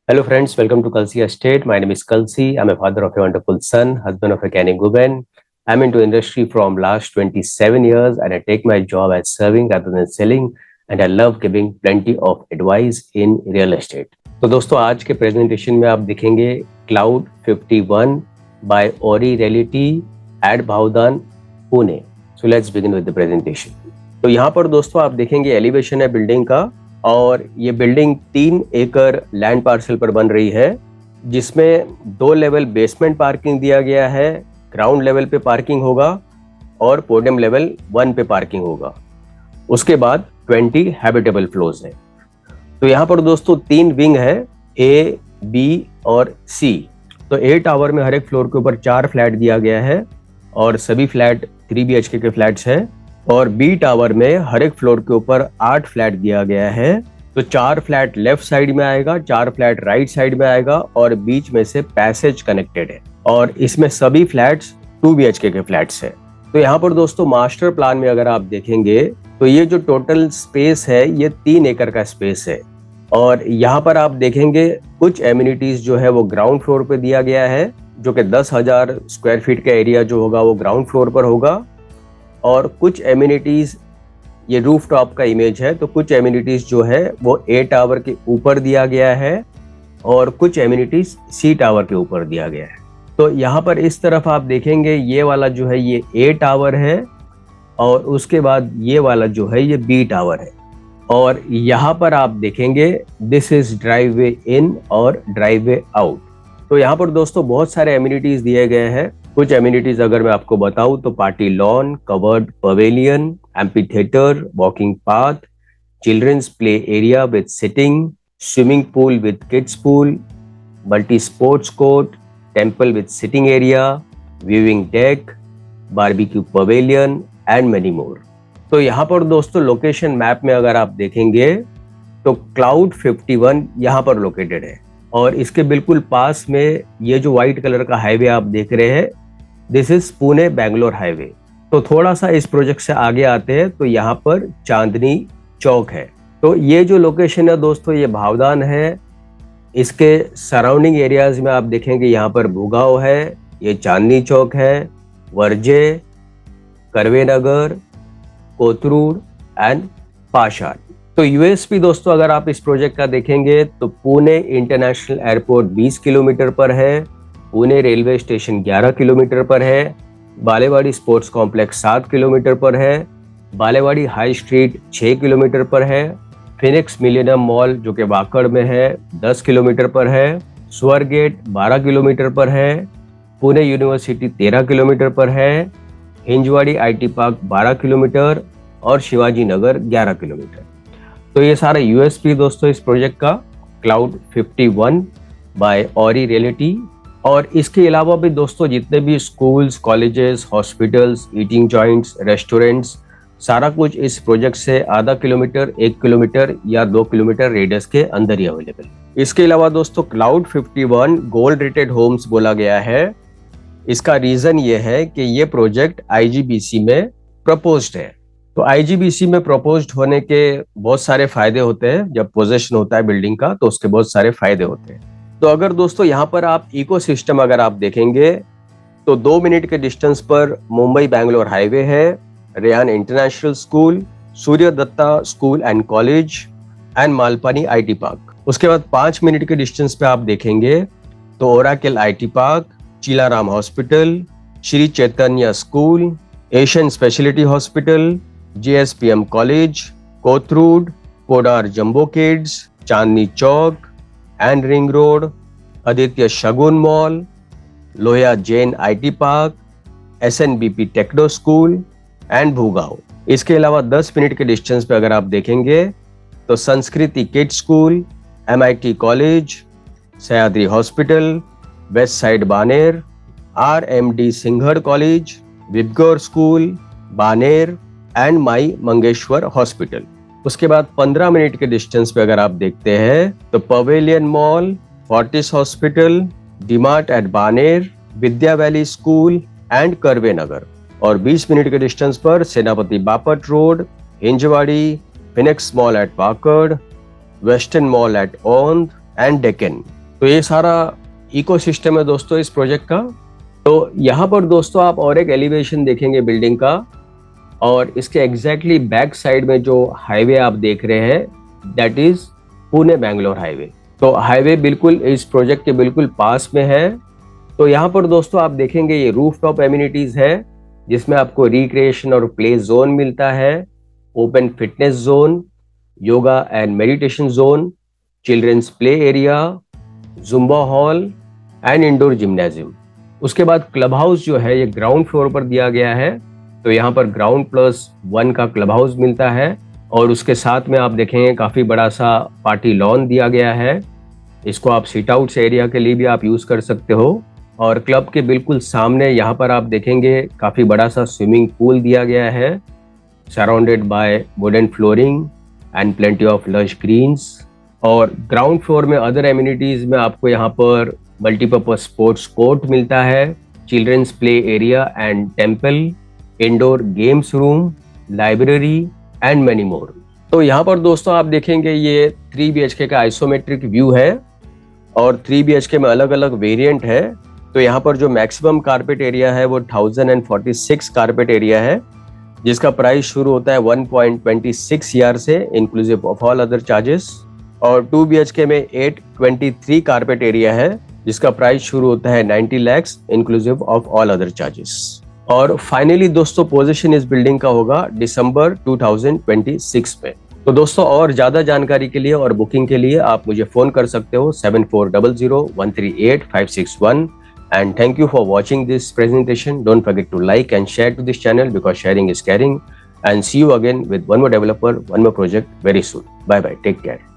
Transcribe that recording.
Hello, friends. Welcome to Kalsi Estate. My name is Kalsi. I'm a father of a wonderful son, husband of a caring woman. I'm into industry from last 27 years, and I take my job as serving rather than selling. And I love giving plenty of advice in real estate. तो दोस्तों आज के presentation में आप देखेंगे cloud 51 by Ori reality at Bavdhan Pune. So let's begin with the presentation. तो यहाँ पर दोस्तों आप देखेंगे एलिवेशन है बिल्डिंग का, और ये बिल्डिंग 3 एकड़ लैंड पार्सल पर बन रही है, जिसमें 2 लेवल बेसमेंट पार्किंग दिया गया है, ग्राउंड लेवल पे पार्किंग होगा और पोडियम लेवल 1 पे पार्किंग होगा. उसके बाद 20 हैबिटेबल फ्लोर्स है. तो यहाँ पर दोस्तों 3 विंग है, ए, बी और सी. तो ए टावर में हर एक फ्लोर के ऊपर 4 फ्लैट दिया गया है और सभी फ्लैट 3 BHK के फ्लैट्स हैं. और बी टावर में हर एक फ्लोर के ऊपर 8 फ्लैट दिया गया है. तो 4 फ्लैट लेफ्ट साइड में आएगा, 4 फ्लैट राइट साइड में आएगा और बीच में से पैसेज कनेक्टेड है. और इसमें सभी फ्लैट्स 2 BHK के फ्लैट्स है. तो यहाँ पर दोस्तों मास्टर प्लान में अगर आप देखेंगे तो ये जो टोटल स्पेस है ये 3 एकड़ का स्पेस है. और यहाँ पर आप देखेंगे कुछ एमिनिटीज जो है वो ग्राउंड फ्लोर पे दिया गया है, जो कि 10,000 स्क्वायर फीट का एरिया जो होगा वो ग्राउंड फ्लोर पर होगा. और कुछ एमिनिटीज, ये रूफ टॉप का इमेज है, तो कुछ एमिनिटीज जो है वो ए टावर के ऊपर दिया गया है और कुछ एमिनिटीज सी टावर के ऊपर दिया गया है. तो यहाँ पर इस तरफ आप देखेंगे ये वाला जो है ये ए टावर है और उसके बाद ये वाला जो है ये बी टावर है. और यहाँ पर आप देखेंगे दिस इज ड्राइववे इन और ड्राइववे आउट. तो यहाँ पर दोस्तों बहुत सारे एमिनिटीज दिए गए हैं. कुछ एमिनिटीज अगर मैं आपको बताऊं तो party lawn, covered pavilion, amphitheatre, walking path, children's play area with sitting, swimming pool with kids pool, multi sports court, temple with sitting area, viewing deck, barbecue pavilion and many more. तो यहाँ पर दोस्तों location map में अगर आप देखेंगे तो cloud 51 यहाँ पर लोकेटेड है. और इसके बिल्कुल पास में ये जो व्हाइट कलर का हाईवे आप देख रहे हैं, this is Pune Bangalore highway. तो थोड़ा सा इस प्रोजेक्ट से आगे आते हैं तो यहाँ पर चांदनी चौक है. तो ये जो लोकेशन है दोस्तों ये भावदान है. इसके सराउंडिंग एरियाज में आप देखेंगे यहाँ पर भूगांव है, ये चांदनी चौक है, वर्जे, करवे नगर, कोथरूड एंड पाषाण. तो यूएसपी दोस्तों अगर आप इस प्रोजेक्ट का देखेंगे तो पुणे इंटरनेशनल एयरपोर्ट 20 किलोमीटर पर है, पुणे रेलवे स्टेशन 11 किलोमीटर पर है, बालेवाड़ी स्पोर्ट्स कॉम्प्लेक्स 7 किलोमीटर पर है, बालेवाड़ी हाई स्ट्रीट 6 किलोमीटर पर है, फिनिक्स मिलेनियम मॉल जो कि वाकड़ में है 10 किलोमीटर पर है, स्वर गेट 12 किलोमीटर पर है, पुणे यूनिवर्सिटी 13 किलोमीटर पर है, हिंजवाड़ी IT पार्क 12 किलोमीटर और शिवाजी नगर 11 किलोमीटर. तो ये सारा यूएसपी दोस्तों इस प्रोजेक्ट का क्लाउड 51 बाय ओरी रियलिटी. और इसके अलावा भी दोस्तों जितने भी schools, colleges, hospitals, eating joints, restaurants, सारा कुछ इस प्रोजेक्ट से आधा किलोमीटर, 1 किलोमीटर या 2 किलोमीटर रेडियस के अंदर ही अवेलेबल. इसके अलावा दोस्तों क्लाउड 51 गोल्ड रेटेड होम्स बोला गया है. इसका रीजन ये है कि ये प्रोजेक्ट IGBC में प्रपोज्ड है. तो IGBC में प्रपोज्ड होने के बहुत सारे फायदे होते हैं. जब पोजेशन होता है बिल्डिंग का तो उसके बहुत सारे फायदे होते हैं. तो अगर दोस्तों यहाँ पर आप इकोसिस्टम अगर आप देखेंगे तो 2 मिनट के डिस्टेंस पर मुंबई बैंगलोर हाईवे है, Ryan international school, Surya Datta school and college and Malpani IT park. उसके बाद 5 मिनट के डिस्टेंस पे आप देखेंगे तो Oracle IT park, Chellaram hospital, Shri Chaitanya school, Asian specialty hospital, JSPM college, Kothrud, कोडार jumbo kids, Chandni Chowk and ring road, Aditya Shagun mall, Lohia Jain IT park, SNBP techno school and Bhugaon. इसके अलावा 10 मिनट के डिस्टेंस पे अगर आप देखेंगे तो Sanskriti kids school, MIT college, Sahyadri hospital, west side Baner, RMD Sinhgad college, Vibgyor school, Baner and Mai Mangeshkar hospital. उसके बाद 15 मिनट के डिस्टेंस पे अगर आप देखते हैं तो pavilion mall, Fortis hospital, DMart at Baner, Vidya valley school and Karve Nagar. और 20 मिनट के डिस्टेंस पर Senapati Bapat road, Hinjewadi, Phoenix mall at Wakad, western mall at Aundh, and Deccan. तो ये सारा इकोसिस्टम है दोस्तों इस प्रोजेक्ट का। तो यहाँ पर दोस्तों आप और एक एलिवेशन देखेंगे बिल्डिंग का, और इसके एग्जैक्टली बैक साइड में जो हाईवे आप देख रहे हैं that is Pune Bangalore highway. तो हाईवे बिल्कुल इस प्रोजेक्ट के बिल्कुल पास में है। तो यहाँ पर दोस्तों आप देखेंगे ये रूफ टॉप एमिनिटीज है, जिसमें आपको रिक्रिएशन और प्ले जोन मिलता है, open fitness zone, yoga and meditation zone, children's play area, Zumba hall and indoor gymnasium. उसके बाद क्लब हाउस जो है ये ग्राउंड फ्लोर पर दिया गया है। तो यहाँ पर ग्राउंड प्लस 1 का क्लब हाउस मिलता है, और उसके साथ में आप देखेंगे काफी बड़ा सा पार्टी लॉन दिया गया है। इसको आप सिट आउट्स एरिया के लिए भी आप यूज कर सकते हो। और क्लब के बिल्कुल सामने यहाँ पर आप देखेंगे काफी बड़ा सा स्विमिंग पूल दिया गया है, surrounded by wooden flooring and plenty of lush greens. और ग्राउंड फ्लोर में अदर एमिनिटीज में आपको यहाँ पर मल्टीपर्पज स्पोर्ट्स कोर्ट मिलता है, children's play area and temple, indoor games room, library and many more. तो यहाँ पर दोस्तों आप देखेंगे ये 3 BHK का आइसोमेट्रिक व्यू है, और 3 BHK में अलग अलग वेरिएंट है। तो यहाँ पर जो मैक्सिमम कारपेट एरिया है वो 1046 कारपेट एरिया है, जिसका प्राइस शुरू होता है 1.26 ईयर से inclusive of all other charges. और 2 BHK में 823 कारपेट एरिया है, जिसका प्राइस शुरू होता है 90 lakhs inclusive of all other charges. और फाइनली दोस्तों पोजीशन इस बिल्डिंग का होगा दिसंबर 2026 में। तो दोस्तों और ज्यादा जानकारी के लिए और बुकिंग के लिए आप मुझे फोन कर सकते हो 7400138561। And thank you for watching this presentation. Don't forget to like and share to this channel because sharing is caring. And see you again with one more developer, one more project very soon. Bye bye. Take care.